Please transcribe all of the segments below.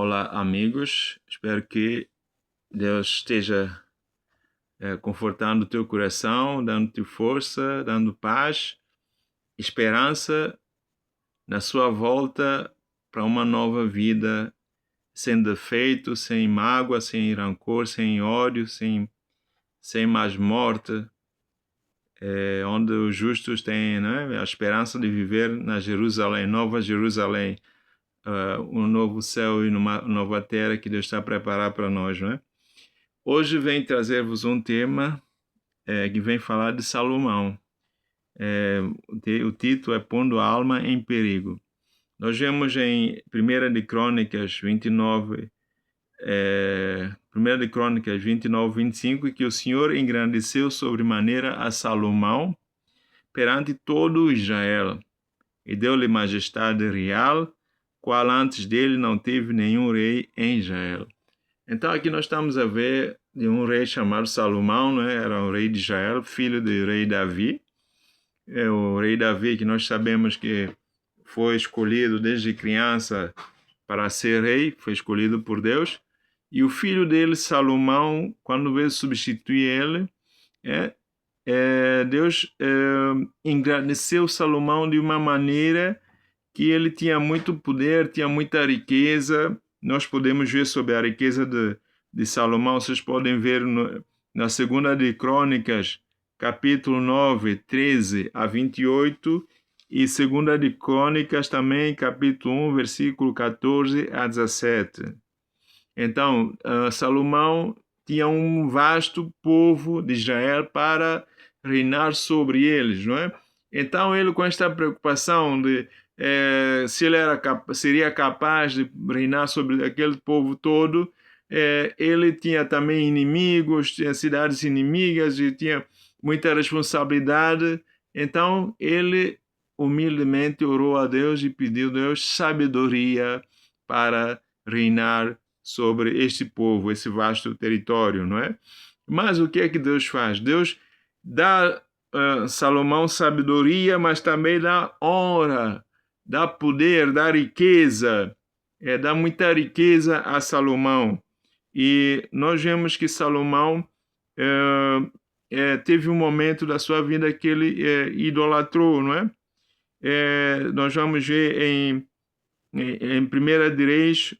Olá, amigos. Espero que Deus esteja confortando o teu coração, dando-te força, dando paz, esperança na sua volta para uma nova vida, sem defeito, sem mágoa, sem rancor, sem ódio, sem mais morte, onde os justos têm, né, a esperança de viver na Jerusalém, Nova Jerusalém, um novo céu e uma nova terra que Deus está a preparar para nós, não é? Hoje vem trazer-vos um tema que vem falar de Salomão. O título é Pondo a Alma em Perigo. Nós vemos em 1 de Crônicas 29, 1 de Crônicas 29, 25, que o Senhor engrandeceu sobremaneira a Salomão perante todo Israel e deu-lhe majestade real, qual antes dele não teve nenhum rei em Israel. Então aqui nós estamos a ver de um rei chamado Salomão, né? Era um rei de Israel, filho do rei Davi. É o rei Davi que nós sabemos que foi escolhido desde criança para ser rei, foi escolhido por Deus. E o filho dele, Salomão, quando veio substituir ele, Deus engrandeceu Salomão de uma maneira que ele tinha muito poder, tinha muita riqueza. Nós podemos ver sobre a riqueza de Salomão, vocês podem ver na segunda de Crônicas, capítulo 9, 13 a 28, e segunda de Crônicas também, capítulo 1, versículo 14 a 17. Então, Salomão tinha um vasto povo de Israel para reinar sobre eles, não é? Então, ele com esta preocupação de se ele seria capaz de reinar sobre aquele povo todo, ele tinha também inimigos, tinha cidades inimigas e tinha muita responsabilidade. Então, ele humildemente orou a Deus e pediu a Deus sabedoria para reinar sobre este povo, esse vasto território, não é? Mas o que é que Deus faz? Deus dá Salomão sabedoria, mas também dá honra, dá poder, dá riqueza, dá muita riqueza a Salomão. E nós vemos que Salomão teve um momento da sua vida que ele idolatrou, não é? Nós vamos ver em 1 de Reis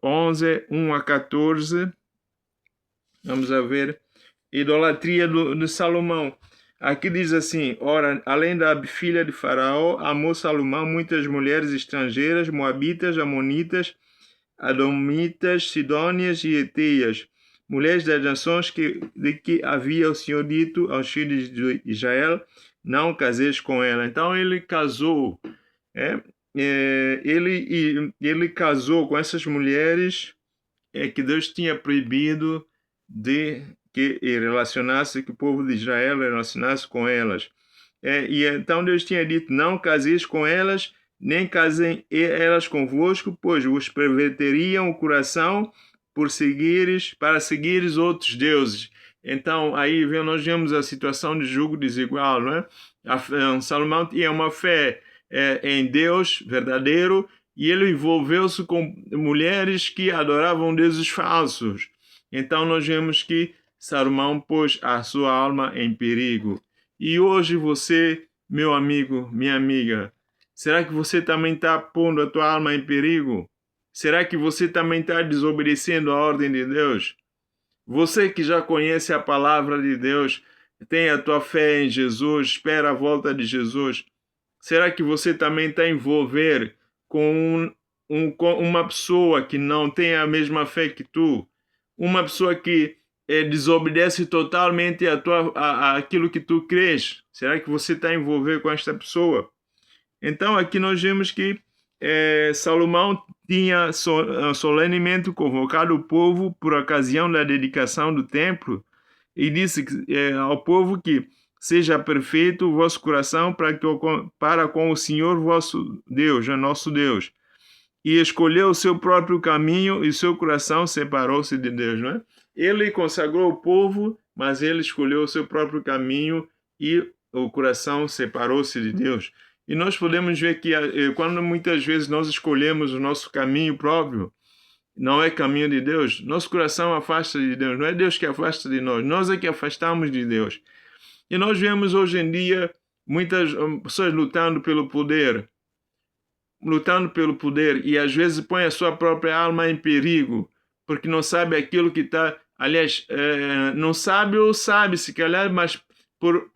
11, 1 a 14. Vamos a ver idolatria de Salomão. Aqui diz assim: ora, além da filha de Faraó, amou Salomão muitas mulheres estrangeiras, moabitas, amonitas, adomitas, sidônias e eteias, mulheres das nações de que havia o Senhor dito aos filhos de Israel: não caseis com ela. Então ele casou, ele casou com essas mulheres que Deus tinha proibido de que relacionasse, que o povo de Israel relacionasse com elas. E então Deus tinha dito: não caseis com elas, nem casem elas convosco, pois vos perverteriam o coração para seguires outros deuses. Então aí nós vemos a situação de julgo desigual, não é? Salomão tinha uma fé em Deus verdadeiro, e ele envolveu-se com mulheres que adoravam deuses falsos. Então nós vemos que Salomão pôs a sua alma em perigo. E hoje você, meu amigo, minha amiga, será que você também está pondo a tua alma em perigo? Será que você também está desobedecendo a ordem de Deus? Você que já conhece a palavra de Deus, tem a tua fé em Jesus, espera a volta de Jesus, será que você também está envolver com uma pessoa que não tem a mesma fé que tu? Uma pessoa que desobedece totalmente aquilo que tu crês? Será que você está envolvido com esta pessoa? Então aqui nós vemos que Salomão tinha solenemente convocado o povo por ocasião da dedicação do templo e disse ao povo que seja perfeito o vosso coração para com o Senhor vosso Deus, nosso Deus. E escolheu o seu próprio caminho e o seu coração separou-se de Deus, não é? Ele consagrou o povo, mas ele escolheu o seu próprio caminho e o coração separou-se de Deus. E nós podemos ver que quando muitas vezes nós escolhemos o nosso caminho próprio, não é caminho de Deus. Nosso coração afasta de Deus. Não é Deus que afasta de nós. Nós é que afastamos de Deus. E nós vemos hoje em dia muitas pessoas lutando pelo poder. E às vezes põe a sua própria alma em perigo, porque não sabe aquilo que está. Aliás, não sabe ou sabe, se calhar, mas por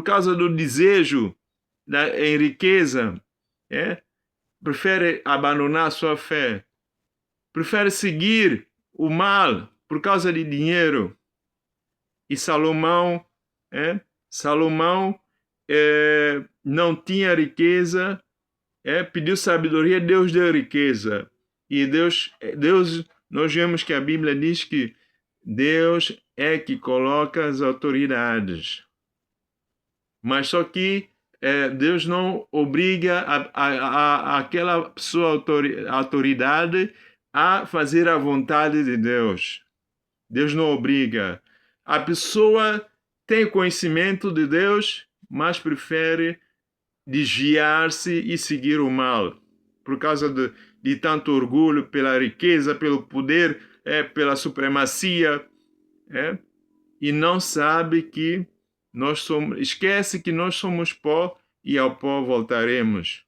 causa do desejo em riqueza, prefere abandonar a sua fé, prefere seguir o mal por causa de dinheiro. E Salomão não tinha riqueza, pediu sabedoria, Deus deu riqueza. E Deus, nós vemos que a Bíblia diz que Deus é que coloca as autoridades. Mas só que Deus não obriga aquela pessoa, autoridade, a fazer a vontade de Deus. Deus não obriga. A pessoa tem conhecimento de Deus, mas prefere desviar-se e seguir o mal, por causa de tanto orgulho, pela riqueza, pelo poder, pela supremacia, e não sabe que esquece que nós somos pó e ao pó voltaremos.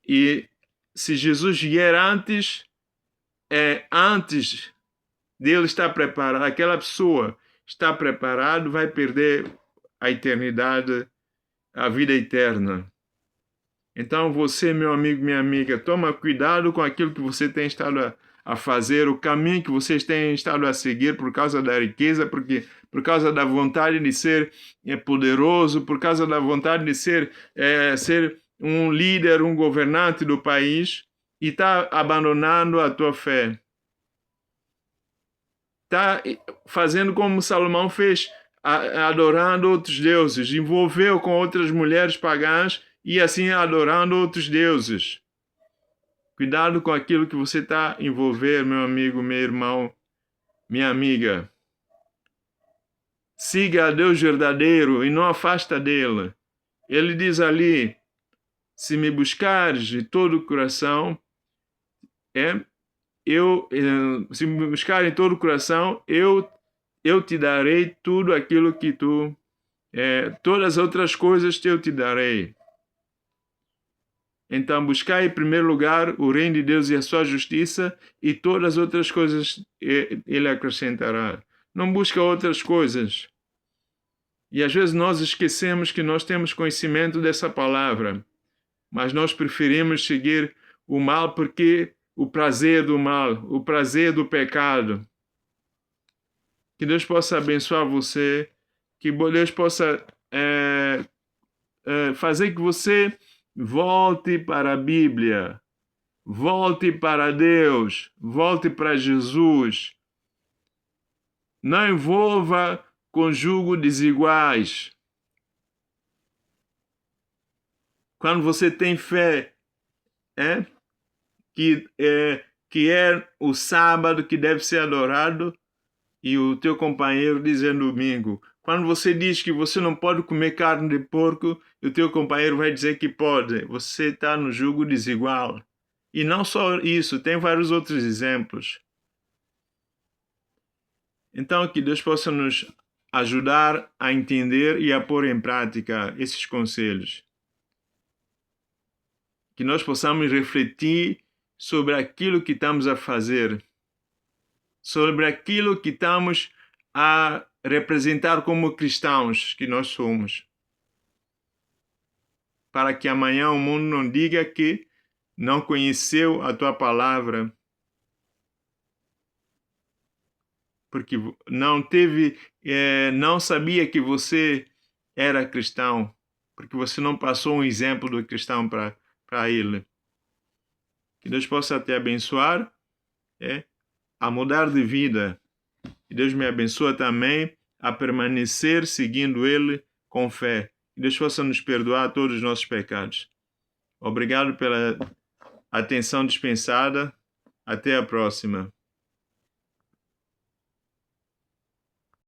E se Jesus vier antes dele estar preparado, aquela pessoa está preparada, vai perder a eternidade, a vida eterna. Então você, meu amigo, minha amiga, toma cuidado com aquilo que você tem estado a fazer, o caminho que vocês têm estado a seguir por causa da riqueza, por causa da vontade de ser poderoso, por causa da vontade de ser um líder, um governante do país, e está abandonando a tua fé. Está fazendo como Salomão fez, adorando outros deuses, envolveu com outras mulheres pagãs e assim adorando outros deuses. Cuidado com aquilo que você está envolver, meu amigo, meu irmão, minha amiga. Siga a Deus verdadeiro e não afasta dele. Ele diz ali, se me buscares de todo o coração, se me buscar em todo o coração, eu te darei tudo aquilo que tu, todas as outras coisas eu te darei. Então, buscai em primeiro lugar o reino de Deus e a sua justiça, e todas as outras coisas ele acrescentará. Não busca outras coisas. E às vezes nós esquecemos que nós temos conhecimento dessa palavra, mas nós preferimos seguir o mal porque o prazer do mal, o prazer do pecado. Que Deus possa abençoar você, que Deus possa fazer que você volte para a Bíblia, volte para Deus, volte para Jesus. Não envolva com jugo desiguais. Quando você tem fé, que é o sábado que deve ser adorado, e o teu companheiro diz domingo. Quando você diz que você não pode comer carne de porco, e o teu companheiro vai dizer que pode, você está no jugo desigual. E não só isso, tem vários outros exemplos. Então, que Deus possa nos ajudar a entender e a pôr em prática esses conselhos. Que nós possamos refletir sobre aquilo que estamos a fazer, sobre aquilo que estamos a representar como cristãos que nós somos. Para que amanhã o mundo não diga que não conheceu a tua palavra, porque não sabia que você era cristão, porque você não passou um exemplo do cristão para ele. Que Deus possa te abençoar a mudar de vida. Que Deus me abençoe também a permanecer seguindo Ele com fé. Que Deus possa nos perdoar todos os nossos pecados. Obrigado pela atenção dispensada. Até a próxima.